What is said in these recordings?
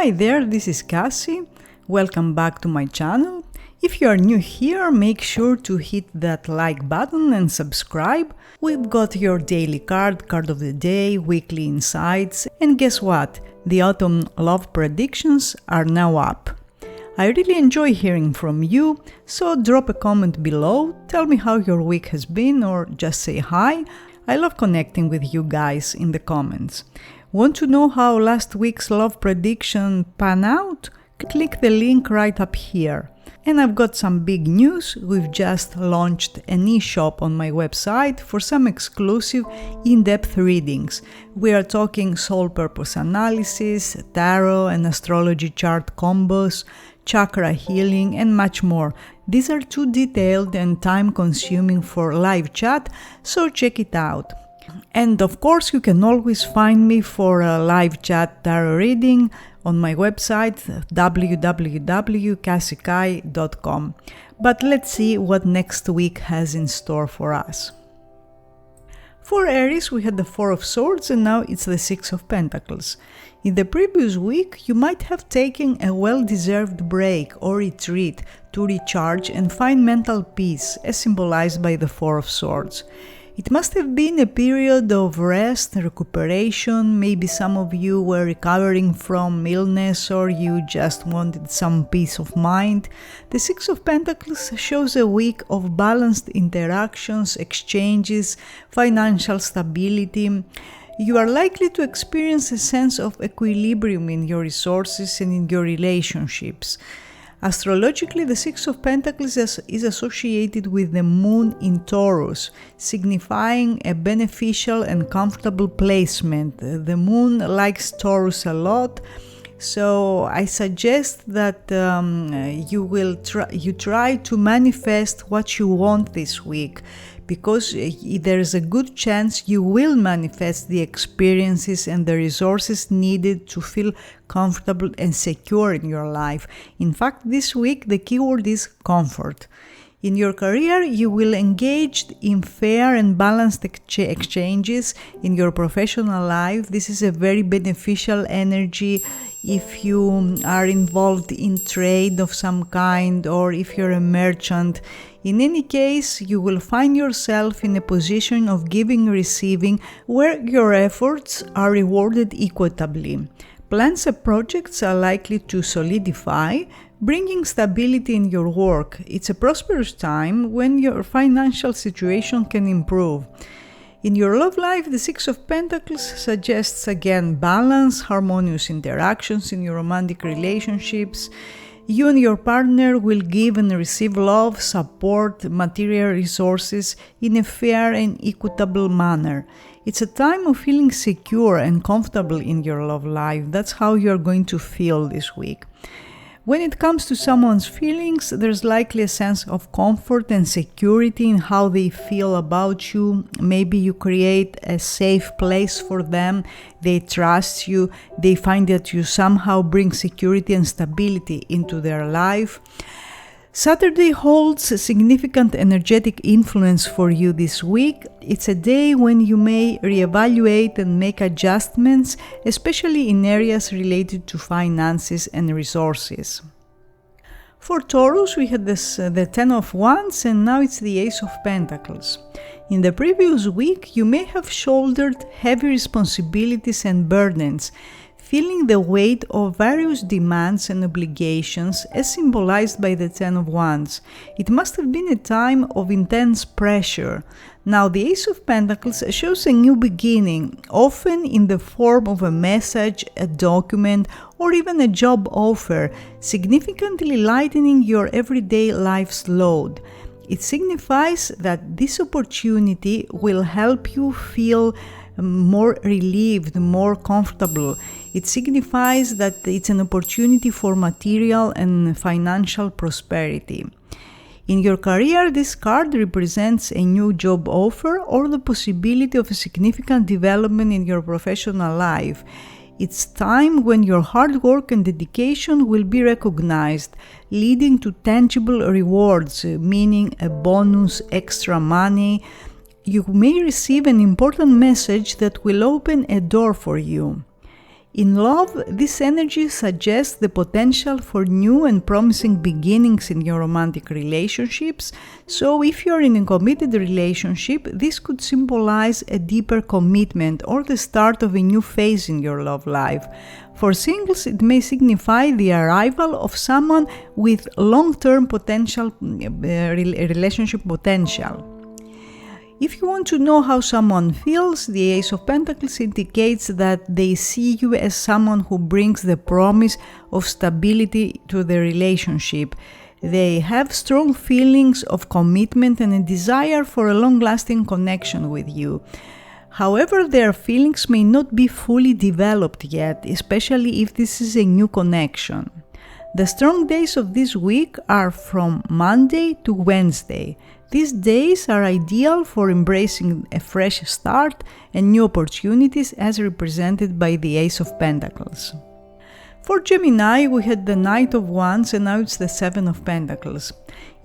Hi there, this is Kassie. Welcome back to my channel. If you are new here, make sure to hit that like button and subscribe. We've got your daily card of the day, weekly insights, and guess what? The autumn love predictions are now up. I really enjoy hearing from you, so drop a comment below, tell me how your week has been or just say hi. I love connecting with you guys in the comments. Want to know how last week's love prediction pan out? Click the link right up here. And I've got some big news. We've just launched an e-shop on my website for some exclusive in-depth readings. We are talking soul purpose analysis, tarot and astrology chart combos, chakra healing, and much more. These are too detailed and time-consuming for live chat, so check it out. And of course, you can always find me for a live chat tarot reading on my website www.kassiekai.com. But let's see what next week has in store for us. For Aries, we had the Four of Swords and now it's the Six of Pentacles. In the previous week, you might have taken a well-deserved break or retreat to recharge and find mental peace, as symbolized by the Four of Swords. It must have been a period of rest, recuperation, maybe some of you were recovering from illness or you just wanted some peace of mind. The Six of Pentacles shows a week of balanced interactions, exchanges, financial stability. You are likely to experience a sense of equilibrium in your resources and in your relationships. Astrologically, the Six of Pentacles is associated with the Moon in Taurus, signifying a beneficial and comfortable placement. The Moon likes Taurus a lot, so I suggest that you try to manifest what you want this week, because there is a good chance you will manifest the experiences and the resources needed to feel comfortable and secure in your life. In fact, this week the keyword is comfort. In your career, you will engage in fair and balanced exchanges. In your professional life, this is a very beneficial energy if you are involved in trade of some kind or if you're a merchant. In any case, you will find yourself in a position of giving and receiving where your efforts are rewarded equitably. Plans and projects are likely to solidify, bringing stability in your work. It's a prosperous time when your financial situation can improve. In your love life, the Six of Pentacles suggests again balance, harmonious interactions in your romantic relationships. You and your partner will give and receive love, support, material resources in a fair and equitable manner. It's a time of feeling secure and comfortable in your love life. That's how you're going to feel this week. When it comes to someone's feelings, there's likely a sense of comfort and security in how they feel about you. Maybe you create a safe place for them, they trust you, they find that you somehow bring security and stability into their life. Saturday holds a significant energetic influence for you this week. It's a day when you may reevaluate and make adjustments, especially in areas related to finances and resources. For Taurus, we had the Ten of Wands and now it's the Ace of Pentacles. In the previous week, you may have shouldered heavy responsibilities and burdens, feeling the weight of various demands and obligations as symbolized by the Ten of Wands. It must have been a time of intense pressure. Now the Ace of Pentacles shows a new beginning, often in the form of a message, a document, or even a job offer, significantly lightening your everyday life's load. It signifies that this opportunity will help you feel more relieved, more comfortable. It signifies that it's an opportunity for material and financial prosperity. In your career, this card represents a new job offer or the possibility of a significant development in your professional life. It's time when your hard work and dedication will be recognized, leading to tangible rewards, meaning a bonus, extra money. You may receive an important message that will open a door for you. In love, this energy suggests the potential for new and promising beginnings in your romantic relationships, so if you're in a committed relationship, this could symbolize a deeper commitment or the start of a new phase in your love life. For singles, it may signify the arrival of someone with long-term potential, relationship potential. If you want to know how someone feels, the Ace of Pentacles indicates that they see you as someone who brings the promise of stability to the relationship. They have strong feelings of commitment and a desire for a long-lasting connection with you. However, their feelings may not be fully developed yet, especially if this is a new connection. The strong days of this week are from Monday to Wednesday. These days are ideal for embracing a fresh start and new opportunities as represented by the Ace of Pentacles. For Gemini, we had the Knight of Wands and now it's the Seven of Pentacles.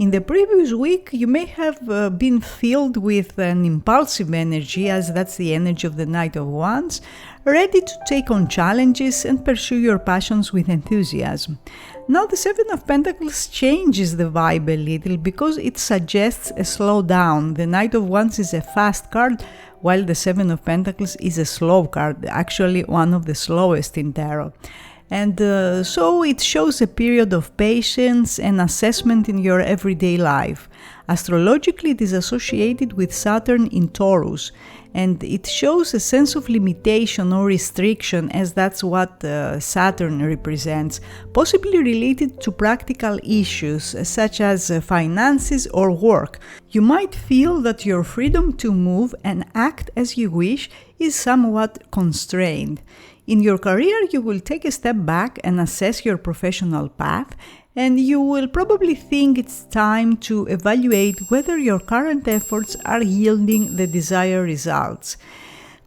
In the previous week, you may have been filled with an impulsive energy, as that's the energy of the Knight of Wands, ready to take on challenges and pursue your passions with enthusiasm. Now the Seven of Pentacles changes the vibe a little because it suggests a slowdown. The Knight of Wands is a fast card, while the Seven of Pentacles is a slow card, actually one of the slowest in tarot. And so it shows a period of patience and assessment in your everyday life. Astrologically, it is associated with Saturn in Taurus, and it shows a sense of limitation or restriction, as that's what Saturn represents, possibly related to practical issues such as finances or work. You might feel that your freedom to move and act as you wish is somewhat constrained. In your career, you will take a step back and assess your professional path, and you will probably think it's time to evaluate whether your current efforts are yielding the desired results.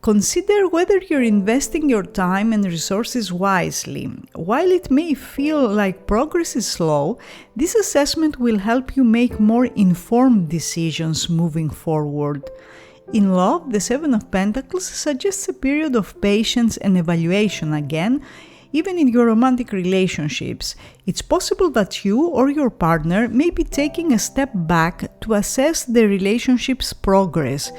Consider whether you're investing your time and resources wisely. While it may feel like progress is slow, this assessment will help you make more informed decisions moving forward. In love, the Seven of Pentacles suggests a period of patience and evaluation again, even in your romantic relationships. It's possible that you or your partner may be taking a step back to assess the relationship's progress.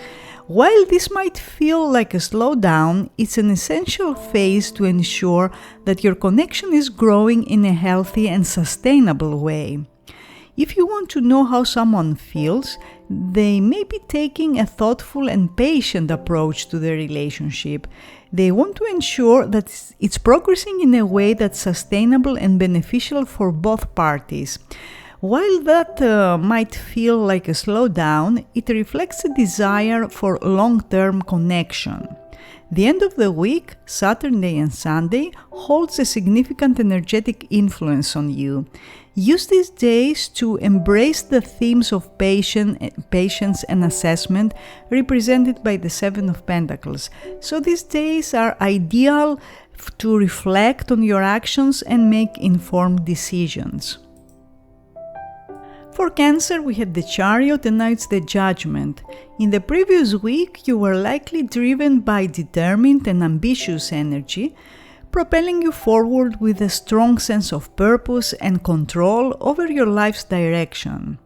While this might feel like a slowdown, it's an essential phase to ensure that your connection is growing in a healthy and sustainable way. If you want to know how someone feels, they may be taking a thoughtful and patient approach to the relationship. They want to ensure that it's progressing in a way that's sustainable and beneficial for both parties. While that might feel like a slowdown, it reflects a desire for long-term connection. The end of the week, Saturday and Sunday, holds a significant energetic influence on you. Use these days to embrace the themes of patience and assessment represented by the Seven of Pentacles. So these days are ideal to reflect on your actions and make informed decisions. For Cancer, we had the Chariot and now it's the Judgment. In the previous week, you were likely driven by determined and ambitious energy, propelling you forward with a strong sense of purpose and control over your life's direction.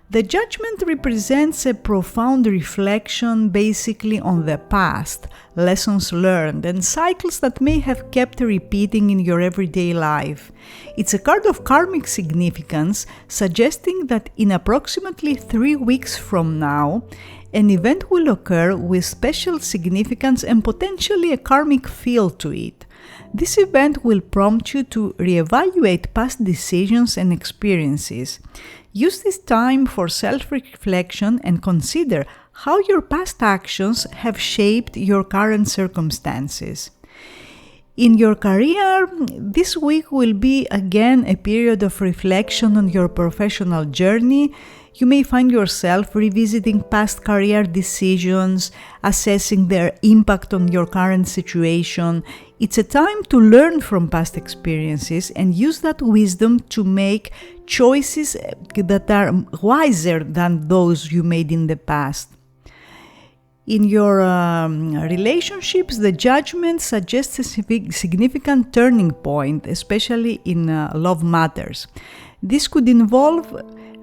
The Judgment represents a profound reflection basically on the past, lessons learned, and cycles that may have kept repeating in your everyday life. It's a card of karmic significance, suggesting that in approximately 3 weeks from now, an event will occur with special significance and potentially a karmic feel to it. This event will prompt you to reevaluate past decisions and experiences. Use this time for self-reflection and consider how your past actions have shaped your current circumstances. In your career, this week will be again a period of reflection on your professional journey. You may find yourself revisiting past career decisions, assessing their impact on your current situation. It's a time to learn from past experiences and use that wisdom to make choices that are wiser than those you made in the past. In your relationships, the Judgment suggests a significant turning point, especially in love matters. This could involve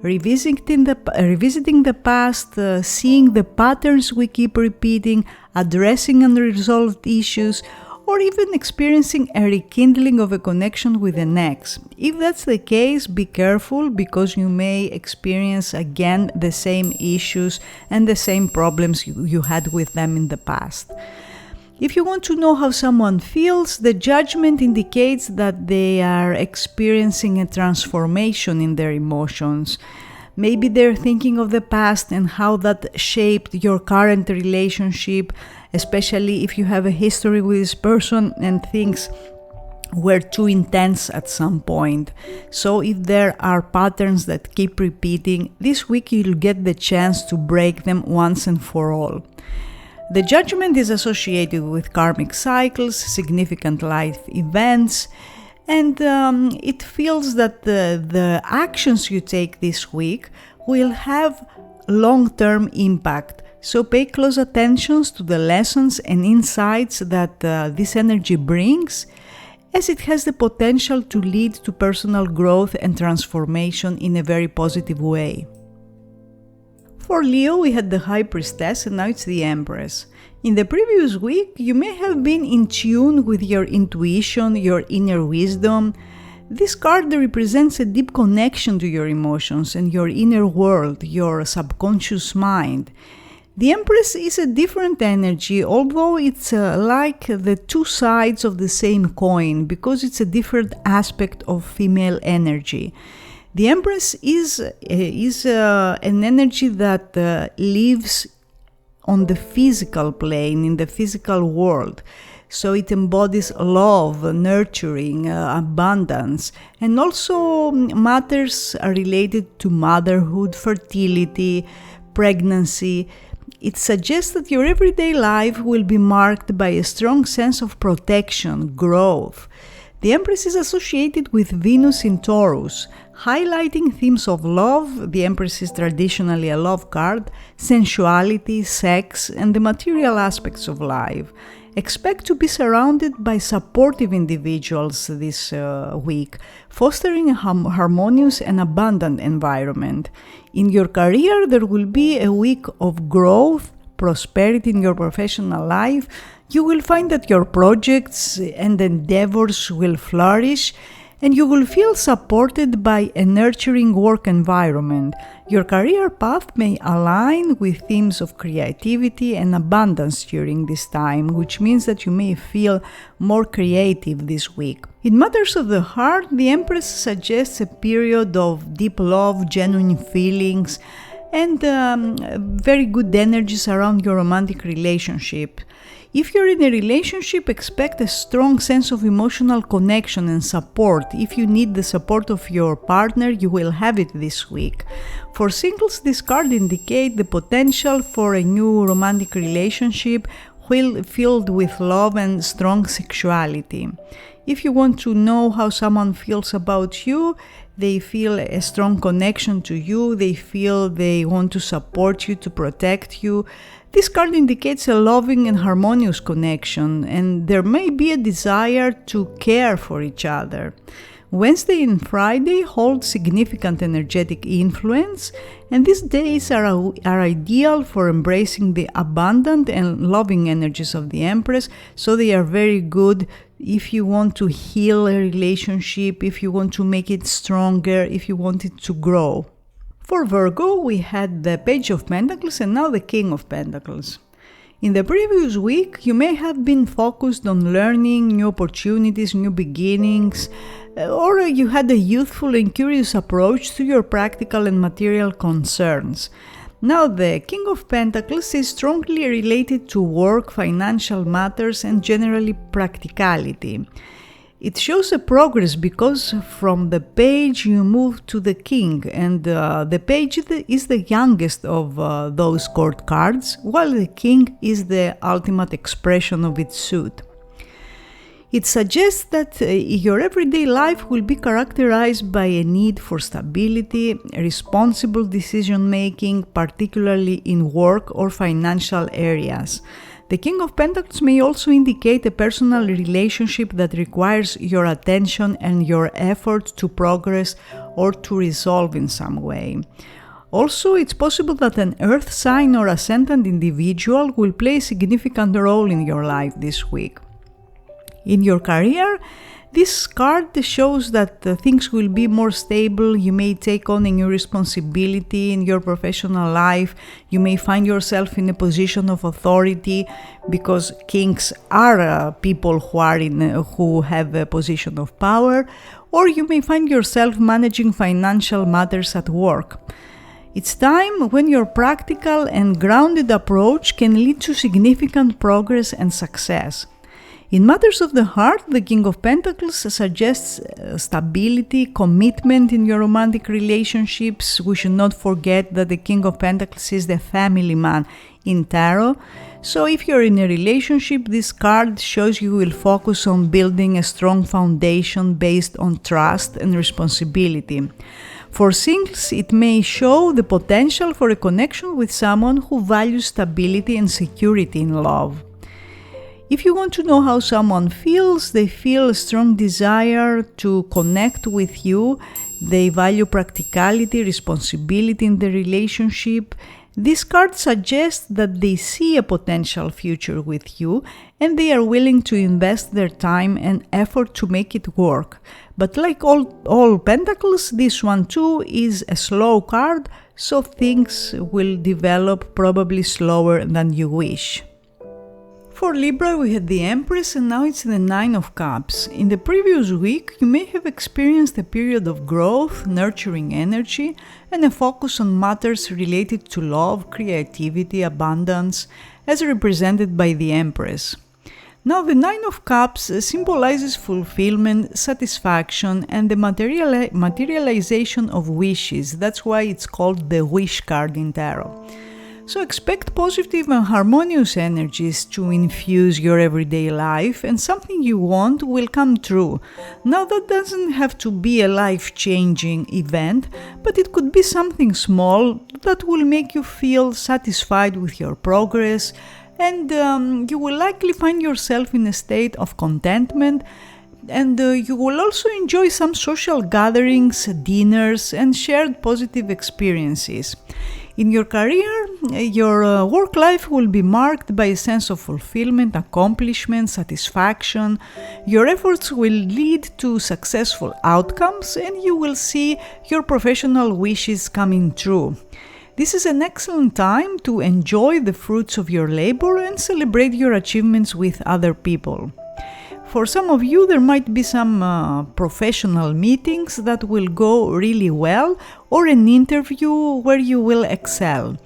revisiting the past, seeing the patterns we keep repeating, addressing unresolved issues, or even experiencing a rekindling of a connection with an ex. If that's the case, be careful, because you may experience again the same issues and the same problems you had with them in the past. If you want to know how someone feels, the Judgment indicates that they are experiencing a transformation in their emotions. Maybe they're thinking of the past and how that shaped your current relationship, especially if you have a history with this person and things were too intense at some point. So if there are patterns that keep repeating, this week you'll get the chance to break them once and for all. The Judgment is associated with karmic cycles, significant life events, and it feels that the actions you take this week will have long-term impact. So pay close attention to the lessons and insights that this energy brings, as it has the potential to lead to personal growth and transformation in a very positive way. For Leo, we had the High Priestess and now it's the Empress. In the previous week, you may have been in tune with your intuition, your inner wisdom. This card represents a deep connection to your emotions and your inner world, your subconscious mind. The Empress is a different energy, although it's like the two sides of the same coin, because it's a different aspect of female energy. The Empress is an energy that lives on the physical plane, in the physical world. So it embodies love, nurturing, abundance, and also matters are related to motherhood, fertility, pregnancy. It suggests that your everyday life will be marked by a strong sense of protection, growth. The Empress is associated with Venus in Taurus, highlighting themes of love. The Empress is traditionally a love card, sensuality, sex, and the material aspects of life. Expect to be surrounded by supportive individuals this week, fostering a harmonious and abundant environment. In your career, there will be a week of growth, prosperity in your professional life. You will find that your projects and endeavors will flourish, and you will feel supported by a nurturing work environment. Your career path may align with themes of creativity and abundance during this time, which means that you may feel more creative this week. In matters of the heart, the Empress suggests a period of deep love, genuine feelings, and very good energies around your romantic relationship. If you're in a relationship, expect a strong sense of emotional connection and support. If you need the support of your partner, you will have it this week. For singles, this card indicates the potential for a new romantic relationship filled with love and strong sexuality. If you want to know how someone feels about you, they feel a strong connection to you, they feel they want to support you, to protect you. This card indicates a loving and harmonious connection, and there may be a desire to care for each other. Wednesday and Friday hold significant energetic influence, and these days are ideal for embracing the abundant and loving energies of the Empress, so they are very good if you want to heal a relationship, if you want to make it stronger, if you want it to grow. For Virgo, we had the Page of Pentacles and now the King of Pentacles. In the previous week, you may have been focused on learning, new opportunities, new beginnings, or you had a youthful and curious approach to your practical and material concerns. Now, the King of Pentacles is strongly related to work, financial matters, and generally practicality. It shows a progress because from the Page you move to the King, and the Page is the youngest of those court cards, while the King is the ultimate expression of its suit. It suggests that your everyday life will be characterized by a need for stability, responsible decision-making, particularly in work or financial areas. The King of Pentacles may also indicate a personal relationship that requires your attention and your effort to progress or to resolve in some way. Also, it's possible that an earth sign or ascendant individual will play a significant role in your life this week. In your career, this card shows that things will be more stable. You may take on a new responsibility in your professional life. You may find yourself in a position of authority because kings are people who have a position of power, or you may find yourself managing financial matters at work. It's time when your practical and grounded approach can lead to significant progress and success. In matters of the heart, the King of Pentacles suggests stability, commitment in your romantic relationships. We should not forget that the King of Pentacles is the family man in tarot. So if you're in a relationship, this card shows you will focus on building a strong foundation based on trust and responsibility. For singles, it may show the potential for a connection with someone who values stability and security in love. If you want to know how someone feels, they feel a strong desire to connect with you. They value practicality, responsibility in the relationship. This card suggests that they see a potential future with you and they are willing to invest their time and effort to make it work. But like all pentacles, this one too is a slow card, so things will develop probably slower than you wish. For Libra, we had the Empress and now it's the Nine of Cups. In the previous week, you may have experienced a period of growth, nurturing energy, and a focus on matters related to love, creativity, abundance, as represented by the Empress. Now, the Nine of Cups symbolizes fulfillment, satisfaction, and the materialization of wishes. That's why it's called the Wish card in tarot. So expect positive and harmonious energies to infuse your everyday life, and something you want will come true. Now, that doesn't have to be a life-changing event, but it could be something small that will make you feel satisfied with your progress, and you will likely find yourself in a state of contentment, and you will also enjoy some social gatherings, dinners, and shared positive experiences. In your career, your work life will be marked by a sense of fulfillment, accomplishment, satisfaction. Your efforts will lead to successful outcomes and you will see your professional wishes coming true. This is an excellent time to enjoy the fruits of your labor and celebrate your achievements with other people. For some of you, there might be some professional meetings that will go really well, or an interview where you will excel.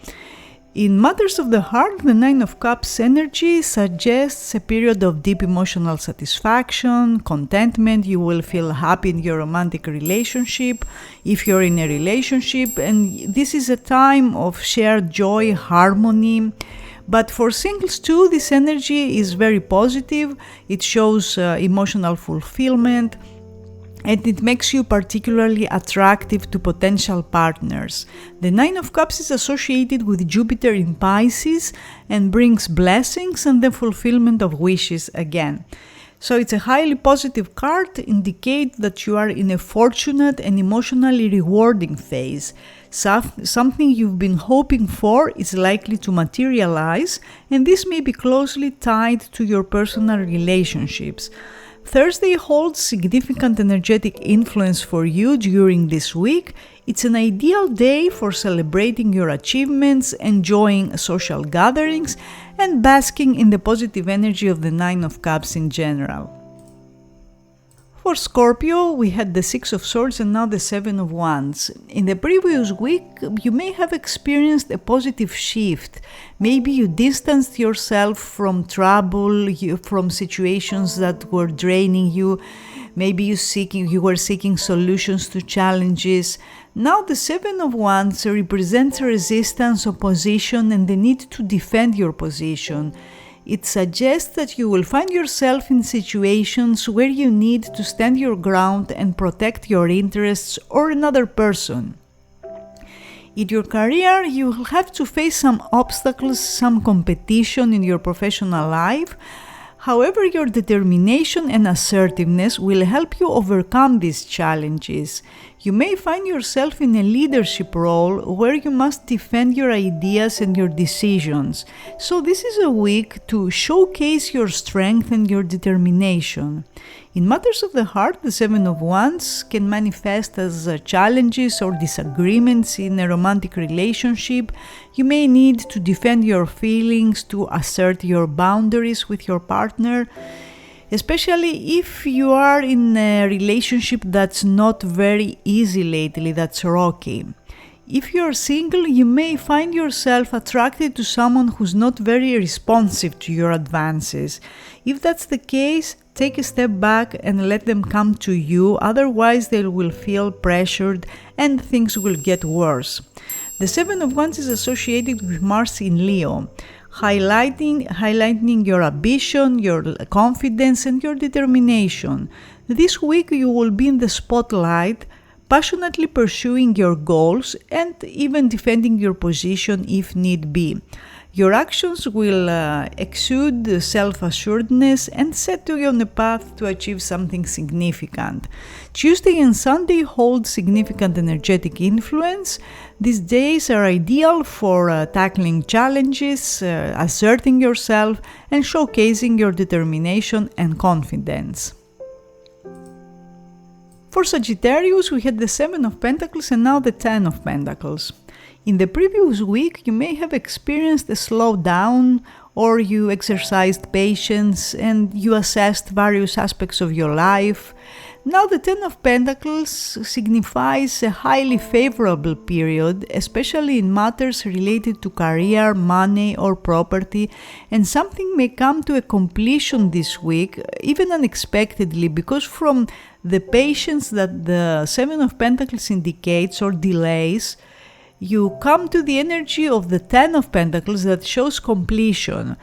In matters of the heart, the Nine of Cups energy suggests a period of deep emotional satisfaction, contentment. You will feel happy in your romantic relationship, if you're in a relationship, and this is a time of shared joy, harmony. But for singles too, this energy is very positive. It shows emotional fulfillment and it makes you particularly attractive to potential partners. The Nine of Cups is associated with Jupiter in Pisces and brings blessings and the fulfillment of wishes again. So it's a highly positive card, indicate that you are in a fortunate and emotionally rewarding phase. Something you've been hoping for is likely to materialize, and this may be closely tied to your personal relationships. Thursday holds significant energetic influence for you during this week. It's an ideal day for celebrating your achievements, enjoying social gatherings, and basking in the positive energy of the Nine of Cups in general. For Scorpio, we had the Six of Swords and now the Seven of Wands. In the previous week, you may have experienced a positive shift. Maybe you distanced yourself from trouble, from situations that were draining you. Maybe you were seeking solutions to challenges. Now the Seven of Wands represents resistance, opposition, and the need to defend your position. It suggests that you will find yourself in situations where you need to stand your ground and protect your interests or another person. In your career, you will have to face some obstacles, some competition in your professional life. However, your determination and assertiveness will help you overcome these challenges. You may find yourself in a leadership role where you must defend your ideas and your decisions. So this is a week to showcase your strength and your determination. In matters of the heart, the Seven of Wands can manifest as challenges or disagreements in a romantic relationship. You may need to defend your feelings, to assert your boundaries with your partner, especially if you are in a relationship that's not very easy lately, that's rocky. If you're single, you may find yourself attracted to someone who's not very responsive to your advances. If that's the case, take a step back and let them come to you, otherwise they will feel pressured and things will get worse. The Seven of Wands is associated with Mars in Leo, highlighting your ambition, your confidence and your determination. This week you will be in the spotlight, passionately pursuing your goals and even defending your position if need be. Your actions will exude self-assuredness and set you on a path to achieve something significant. Tuesday and Sunday hold significant energetic influence. These days are ideal for tackling challenges, asserting yourself, and showcasing your determination and confidence. For Sagittarius, we had the Seven of Pentacles and now the Ten of Pentacles. In the previous week, you may have experienced a slowdown, or you exercised patience and you assessed various aspects of your life. Now the Ten of Pentacles signifies a highly favorable period, especially in matters related to career, money or property, and something may come to a completion this week, even unexpectedly, because from the patience that the Seven of Pentacles indicates or delays, you come to the energy of the Ten of Pentacles that shows completion.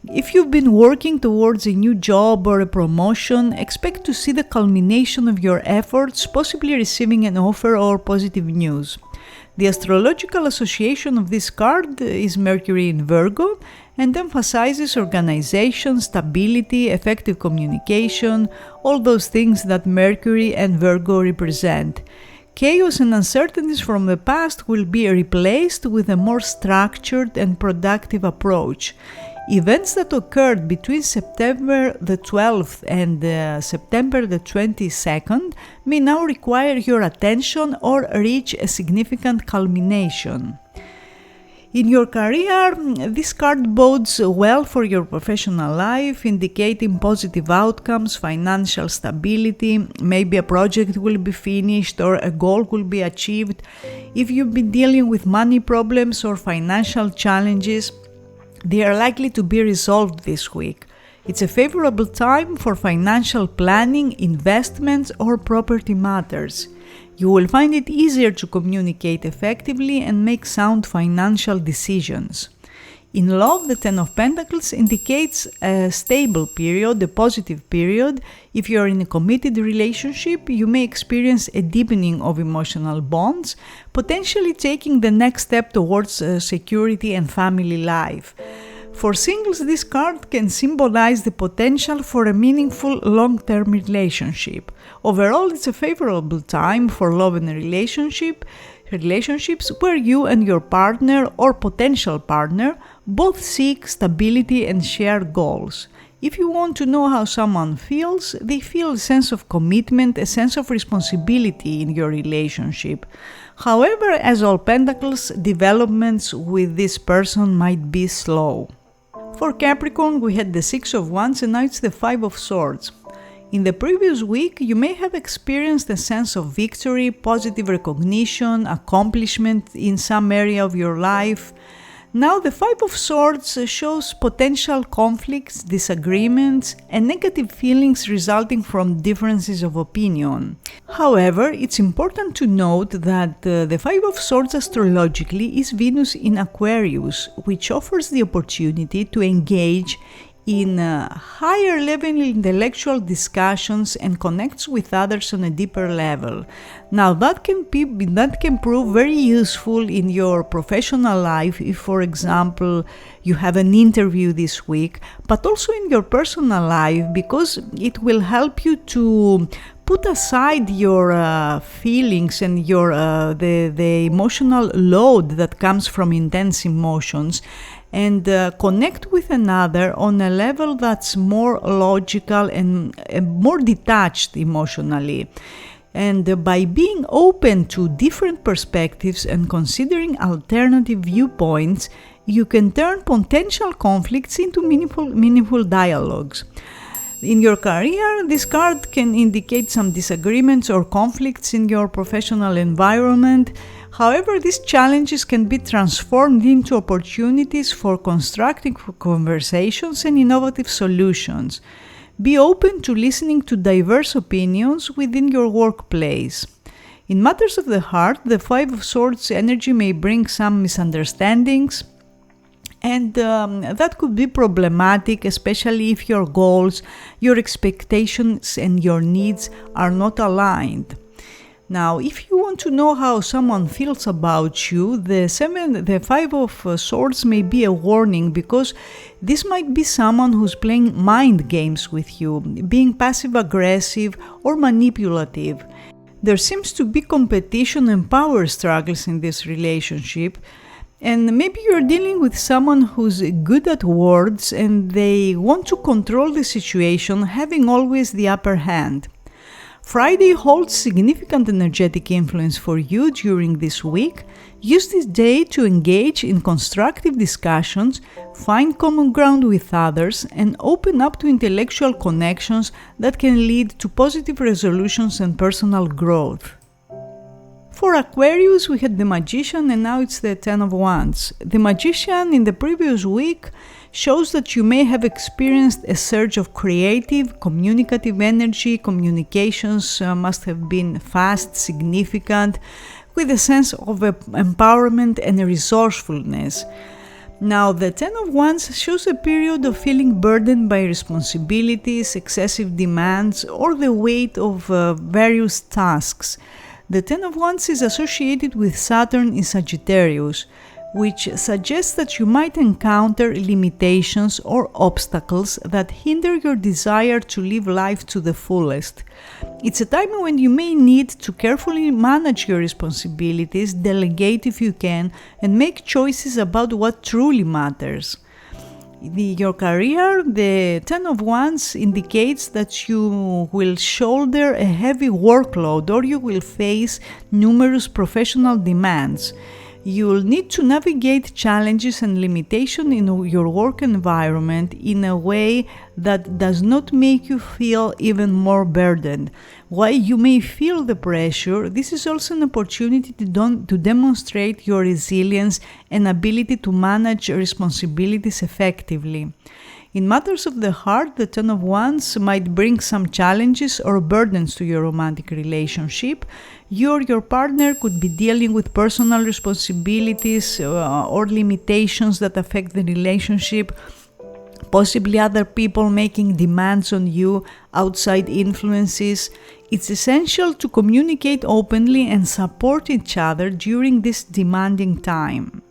If you've been working towards a new job or a promotion, expect to see the culmination of your efforts, possibly receiving an offer or positive news. The astrological association of this card is Mercury in Virgo and emphasizes organization, stability, effective communication, all those things that Mercury and Virgo represent. Chaos and uncertainties from the past will be replaced with a more structured and productive approach. Events that occurred between September the 12th and September the 22nd may now require your attention or reach a significant culmination. In your career, this card bodes well for your professional life, indicating positive outcomes, financial stability, maybe a project will be finished or a goal will be achieved. If you've been dealing with money problems or financial challenges, they are likely to be resolved this week. It's a favorable time for financial planning, investments, or property matters. You will find it easier to communicate effectively and make sound financial decisions. In love, the Ten of Pentacles indicates a stable period, a positive period. If you are in a committed relationship, you may experience a deepening of emotional bonds, potentially taking the next step towards security and family life. For singles, this card can symbolize the potential for a meaningful long-term relationship. Overall, it's a favorable time for love and relationships where you and your partner or potential partner both seek stability and share goals. If you want to know how someone feels, they feel a sense of commitment, a sense of responsibility in your relationship. However, as all pentacles, developments with this person might be slow. For Capricorn, we had the Six of Wands and now it's the Five of Swords. In the previous week, you may have experienced a sense of victory, positive recognition, accomplishment in some area of your life. Now the Five of Swords shows potential conflicts, disagreements, and negative feelings resulting from differences of opinion. However, it's important to note that the Five of Swords astrologically is Venus in Aquarius, which offers the opportunity to engage in higher level intellectual discussions and connects with others on a deeper level. Now that can prove very useful in your professional life if, for example, you have an interview this week, but also in your personal life, because it will help you to put aside your feelings and your the emotional load that comes from intense emotions, and connect with another on a level that's more logical and more detached emotionally. And by being open to different perspectives and considering alternative viewpoints, you can turn potential conflicts into meaningful dialogues. In your career, this card can indicate some disagreements or conflicts in your professional environment. However, these challenges can be transformed into opportunities for constructive conversations and innovative solutions. Be open to listening to diverse opinions within your workplace. In matters of the heart, the Five of Swords energy may bring some misunderstandings, and that could be problematic, especially if your goals, your expectations, and your needs are not aligned. Now, if you want to know how someone feels about you, the Five of Swords may be a warning, because this might be someone who's playing mind games with you, being passive-aggressive or manipulative. There seems to be competition and power struggles in this relationship. And maybe you're dealing with someone who's good at words and they want to control the situation, having always the upper hand. Friday holds significant energetic influence for you during this week. Use this day to engage in constructive discussions, find common ground with others, and open up to intellectual connections that can lead to positive resolutions and personal growth. For Aquarius, we had the Magician, and now it's the Ten of Wands. The Magician in the previous week shows that you may have experienced a surge of creative, communicative energy. Communications must have been fast, significant, with a sense of empowerment and resourcefulness. Now, the Ten of Wands shows a period of feeling burdened by responsibilities, excessive demands, or the weight of various tasks. The Ten of Wands is associated with Saturn in Sagittarius, which suggests that you might encounter limitations or obstacles that hinder your desire to live life to the fullest. It's a time when you may need to carefully manage your responsibilities, delegate if you can, and make choices about what truly matters. Your career, the Ten of Wands indicates that you will shoulder a heavy workload, or you will face numerous professional demands. You'll need to navigate challenges and limitations in your work environment in a way that does not make you feel even more burdened. While you may feel the pressure, this is also an opportunity to demonstrate your resilience and ability to manage responsibilities effectively. In matters of the heart, the Ten of Wands might bring some challenges or burdens to your romantic relationship. You or your partner could be dealing with personal responsibilities or limitations that affect the relationship, possibly other people making demands on you, outside influences. It's essential to communicate openly and support each other during this demanding time.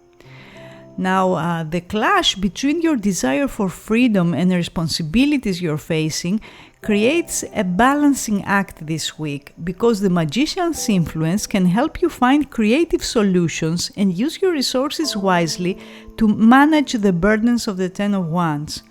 Now, the clash between your desire for freedom and the responsibilities you're facing creates a balancing act this week, because the Magician's influence can help you find creative solutions and use your resources wisely to manage the burdens of the Ten of Wands.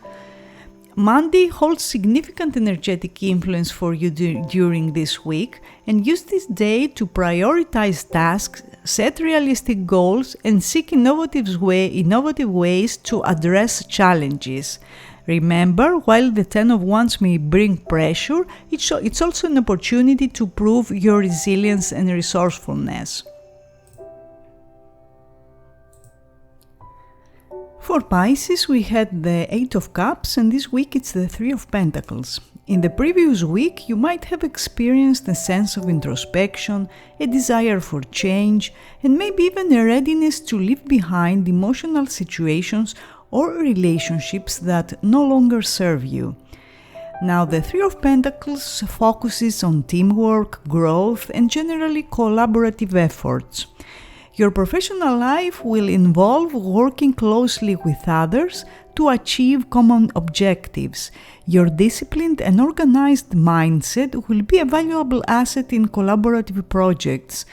Monday holds significant energetic influence for you during this week, and use this day to prioritize tasks, set realistic goals, and seek innovative ways to address challenges. Remember, while the Ten of Wands may bring pressure, it's also an opportunity to prove your resilience and resourcefulness. For Pisces, we had the Eight of Cups, and this week it's the Three of Pentacles. In the previous week, you might have experienced a sense of introspection, a desire for change, and maybe even a readiness to leave behind emotional situations or relationships that no longer serve you. Now, the Three of Pentacles focuses on teamwork, growth, and generally collaborative efforts. Your professional life will involve working closely with others to achieve common objectives. Your disciplined and organized mindset will be a valuable asset in collaborative projects.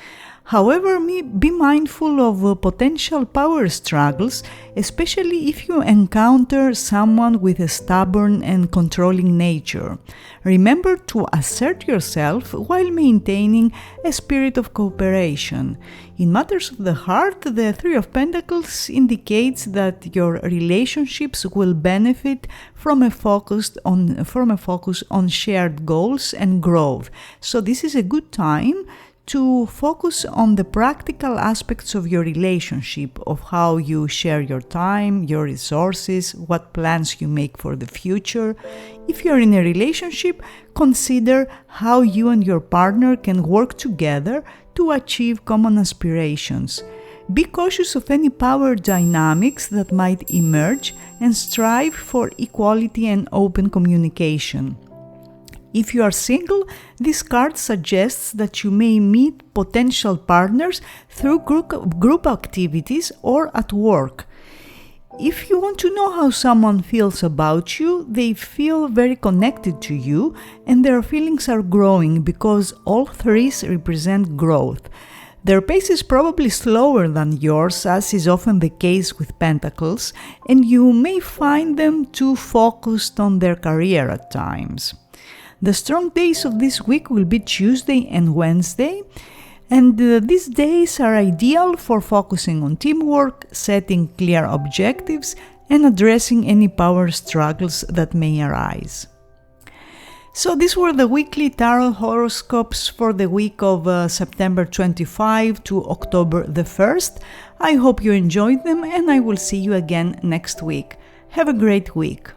However, be mindful of potential power struggles, especially if you encounter someone with a stubborn and controlling nature. Remember to assert yourself while maintaining a spirit of cooperation. In matters of the heart, the Three of Pentacles indicates that your relationships will benefit from a focus on shared goals and growth. So this is a good time to focus on the practical aspects of your relationship, of how you share your time, your resources, what plans you make for the future. If you're in a relationship, consider how you and your partner can work together to achieve common aspirations. Be cautious of any power dynamics that might emerge and strive for equality and open communication. If you are single, this card suggests that you may meet potential partners through group activities or at work. If you want to know how someone feels about you, they feel very connected to you and their feelings are growing because all threes represent growth. Their pace is probably slower than yours, as is often the case with Pentacles, and you may find them too focused on their career at times. The strong days of this week will be Tuesday and Wednesday, and these days are ideal for focusing on teamwork, setting clear objectives, and addressing any power struggles that may arise. So these were the weekly tarot horoscopes for the week of September 25 to October the 1st. I hope you enjoyed them, and I will see you again next week. Have a great week.